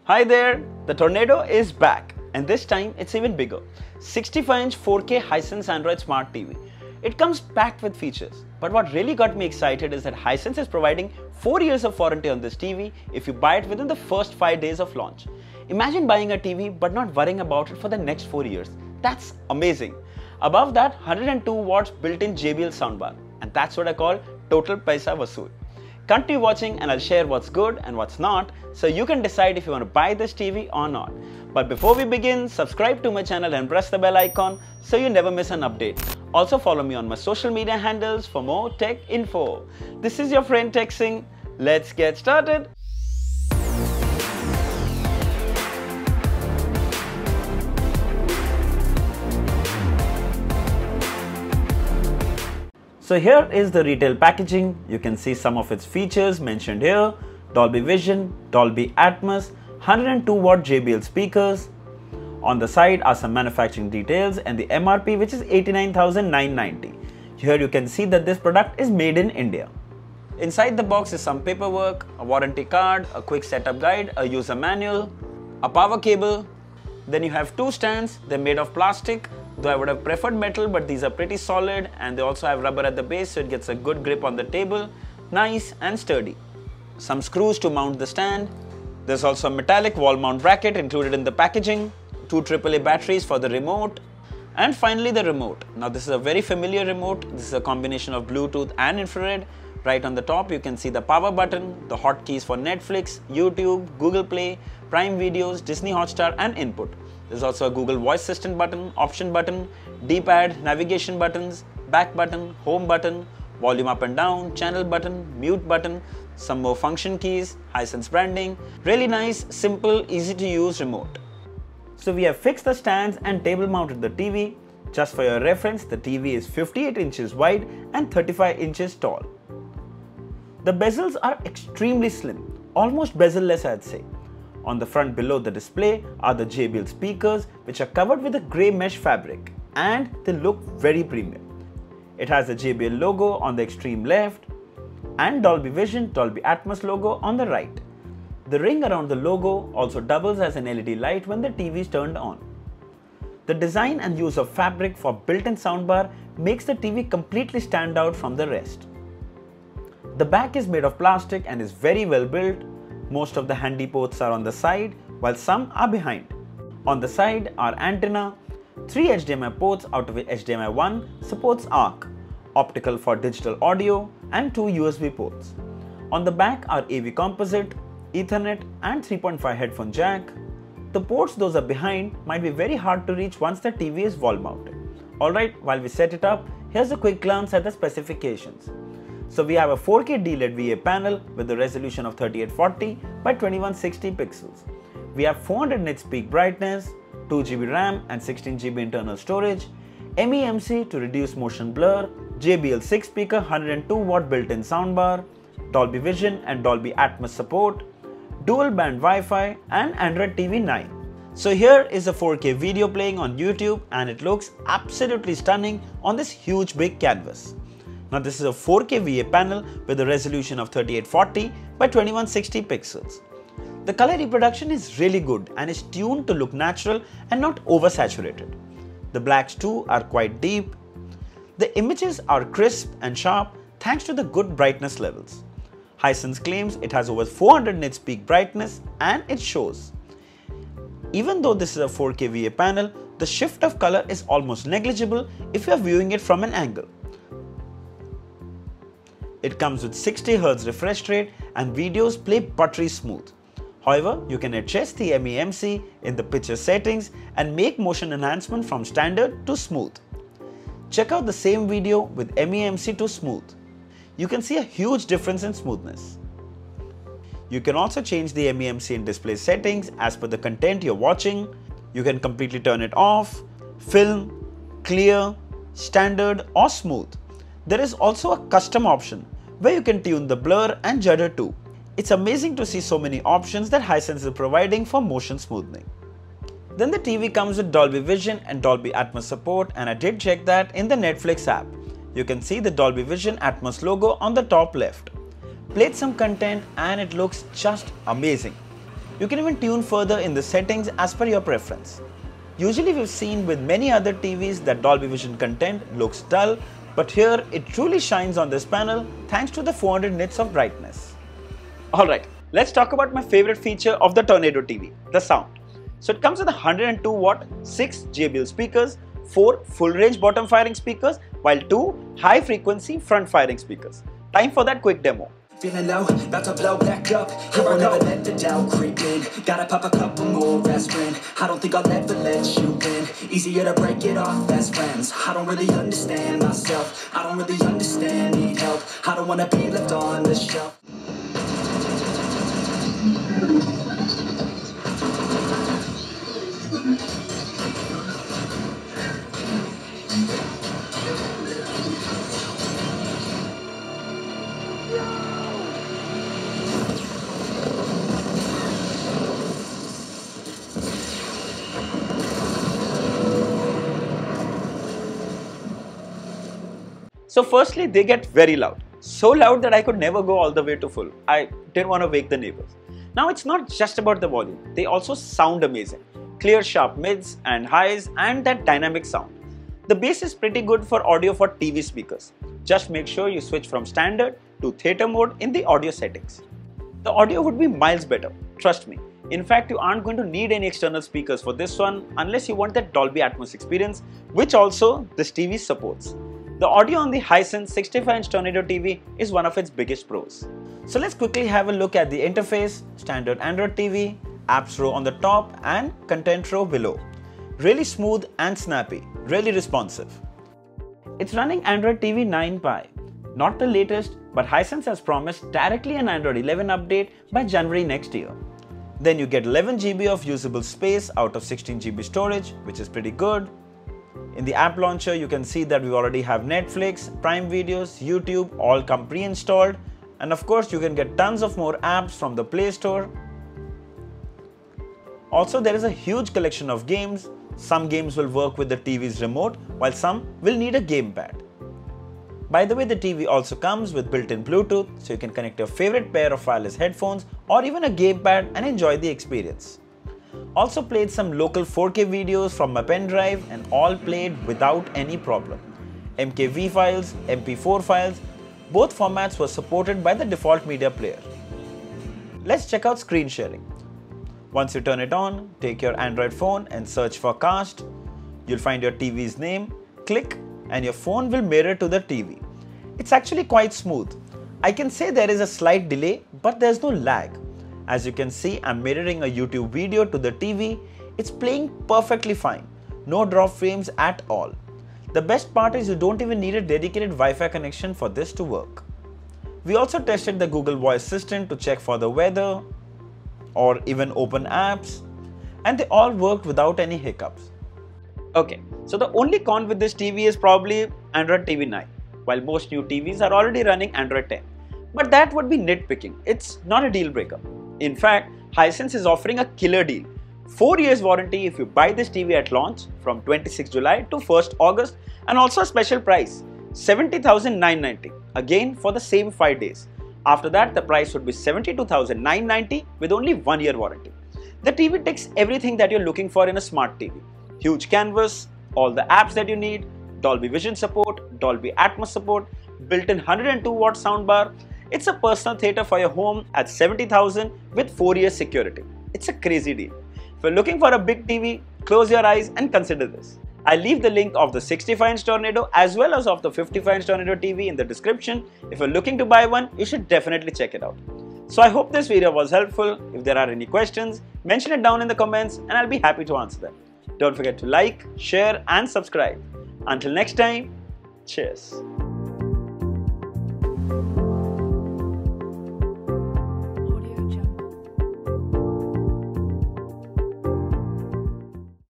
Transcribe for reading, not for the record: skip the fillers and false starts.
Hi there, the tornado is back and this time it's even bigger. 65-inch 4K Hisense Android Smart TV. It comes packed with features, but what really got me excited is that Hisense is providing 4 years of warranty on this TV if you buy it within the first 5 days of launch. Imagine buying a TV but not worrying about it for the next 4 years. That's amazing. Above that, 102 watts built-in JBL soundbar, and that's what I call total paisa vasool. Continue watching and I'll share what's good and what's not so you can decide if you want to buy this TV or not. But before we begin, subscribe to my channel and press the bell icon so you never miss an update. Also follow me on my social media handles for more tech info. This is your friend Singh. Let's get started. So here is the retail packaging. You can see some of its features mentioned here. Dolby Vision, Dolby Atmos, 102 watt JBL speakers. On the side are some manufacturing details and the MRP, which is 89,990. Here you can see that this product is made in India. Inside the box is some paperwork, a warranty card, a quick setup guide, a user manual, a power cable. Then you have two stands. They're made of plastic. Though I would have preferred metal, but these are pretty solid and they also have rubber at the base so it gets a good grip on the table. Nice and sturdy. Some screws to mount the stand. There's also a metallic wall mount bracket included in the packaging. 2 AAA batteries for the remote. And finally the remote. Now this is a very familiar remote. This is a combination of Bluetooth and infrared. Right on the top you can see the power button, the hotkeys for Netflix, YouTube, Google Play, Prime Videos, Disney Hotstar and input. There's also a Google Voice Assistant button, option button, D-pad, navigation buttons, back button, home button, volume up and down, channel button, mute button, some more function keys, Hisense branding. Really nice, simple, easy to use remote. So we have fixed the stands and table mounted the TV. Just for your reference, the TV is 58 inches wide and 35 inches tall. The bezels are extremely slim, almost bezel-less I'd say. On the front below the display are the JBL speakers, which are covered with a grey mesh fabric and they look very premium. It has the JBL logo on the extreme left and Dolby Vision, Dolby Atmos logo on the right. The ring around the logo also doubles as an LED light when the TV is turned on. The design and use of fabric for built-in soundbar makes the TV completely stand out from the rest. The back is made of plastic and is very well built. Most of the handy ports are on the side, while some are behind. On the side are antenna, 3 HDMI ports out of which HDMI 1 supports ARC, optical for digital audio and 2 USB ports. On the back are AV composite, Ethernet and 3.5 headphone jack. The ports those are behind might be very hard to reach once the TV is wall mounted. Alright, while we set it up, here's a quick glance at the specifications. So we have a 4K DLED VA panel with a resolution of 3840 by 2160 pixels. We have 400 nits peak brightness, 2 GB RAM and 16 GB internal storage, MEMC to reduce motion blur, JBL 6 speaker 102 watt built-in soundbar, Dolby Vision and Dolby Atmos support, dual band Wi-Fi and Android TV 9. So here is a 4K video playing on YouTube and it looks absolutely stunning on this huge big canvas. Now this is a 4K VA panel with a resolution of 3840 by 2160 pixels. The color reproduction is really good and is tuned to look natural and not oversaturated. The blacks too are quite deep. The images are crisp and sharp thanks to the good brightness levels. Hisense claims it has over 400 nits peak brightness and it shows. Even though this is a 4K VA panel, the shift of color is almost negligible if you are viewing it from an angle. It comes with 60 Hz refresh rate and videos play buttery smooth. However, you can adjust the MEMC in the picture settings and make motion enhancement from standard to smooth. Check out the same video with MEMC to smooth. You can see a huge difference in smoothness. You can also change the MEMC in display settings as per the content you're watching. You can completely turn it off, film, clear, standard or smooth. There is also a custom option where you can tune the blur and judder too. It's amazing to see so many options that Hisense is providing for motion smoothing. Then the TV comes with Dolby Vision and Dolby Atmos support, and I did check that in the Netflix app. You can see the Dolby Vision Atmos logo on the top left. Played some content and it looks just amazing. You can even tune further in the settings as per your preference. Usually we've seen with many other TVs that Dolby Vision content looks dull, but here it truly shines on this panel thanks to the 400 nits of brightness. Alright, let's talk about my favorite feature of the Tornado TV, the sound. So it comes with 102 watt 6 JBL speakers, 4 full range bottom firing speakers, while 2 high frequency front firing speakers. Time for that quick demo. Feeling low, about to blow back up. I won't ever let the doubt creep in. Gotta pop a couple more aspirin. I don't think I'll ever let you win. Easier to break it off best friends. I don't really understand myself. I don't really understand, need help. I don't wanna be left on the shelf. So firstly, they get very loud. So loud that I could never go all the way to full. I didn't want to wake the neighbors. Now it's not just about the volume. They also sound amazing. Clear sharp mids and highs and that dynamic sound. The bass is pretty good for audio for TV speakers. Just make sure you switch from standard to theater mode in the audio settings. The audio would be miles better, trust me. In fact, you aren't going to need any external speakers for this one unless you want that Dolby Atmos experience, which also this TV supports. The audio on the Hisense 65-inch Tornado TV is one of its biggest pros. So let's quickly have a look at the interface, standard Android TV, apps row on the top and content row below. Really smooth and snappy, really responsive. It's running Android TV 9 Pie. Not the latest, but Hisense has promised directly an Android 11 update by January next year. Then you get 11 GB of usable space out of 16 GB storage, which is pretty good. In the app launcher, you can see that we already have Netflix, Prime Videos, YouTube all come pre-installed, and of course you can get tons of more apps from the Play Store. Also, there is a huge collection of games. Some games will work with the TV's remote, while some will need a gamepad. By the way, the TV also comes with built-in Bluetooth, so you can connect your favorite pair of wireless headphones or even a gamepad and enjoy the experience. Also played some local 4K videos from my pen drive and all played without any problem. MKV files, MP4 files, both formats were supported by the default media player. Let's check out screen sharing. Once you turn it on, take your Android phone and search for Cast. You'll find your TV's name, click, and your phone will mirror to the TV. It's actually quite smooth. I can say there is a slight delay, but there's no lag. As you can see, I'm mirroring a YouTube video to the TV. It's playing perfectly fine. No drop frames at all. The best part is you don't even need a dedicated Wi-Fi connection for this to work. We also tested the Google Voice Assistant to check for the weather or even open apps, and they all worked without any hiccups. Okay, so the only con with this TV is probably Android TV 9, while most new TVs are already running Android 10. But that would be nitpicking. It's not a deal breaker. In fact, Hisense is offering a killer deal. 4 years warranty if you buy this TV at launch from 26 July to 1st August, and also a special price, 70,990, again for the same 5 days. After that, the price would be 72,990 with only 1 year warranty. The TV takes everything that you're looking for in a smart TV. Huge canvas, all the apps that you need, Dolby Vision support, Dolby Atmos support, built-in 102 watt soundbar. It's a personal theater for your home at 70,000 with 4 years security. It's a crazy deal. If you're looking for a big TV, close your eyes and consider this. I'll leave the link of the 65-inch Tornado as well as of the 55-inch Tornado TV in the description. If you're looking to buy one, you should definitely check it out. So I hope this video was helpful. If there are any questions, mention it down in the comments and I'll be happy to answer them. Don't forget to like, share and subscribe. Until next time, cheers.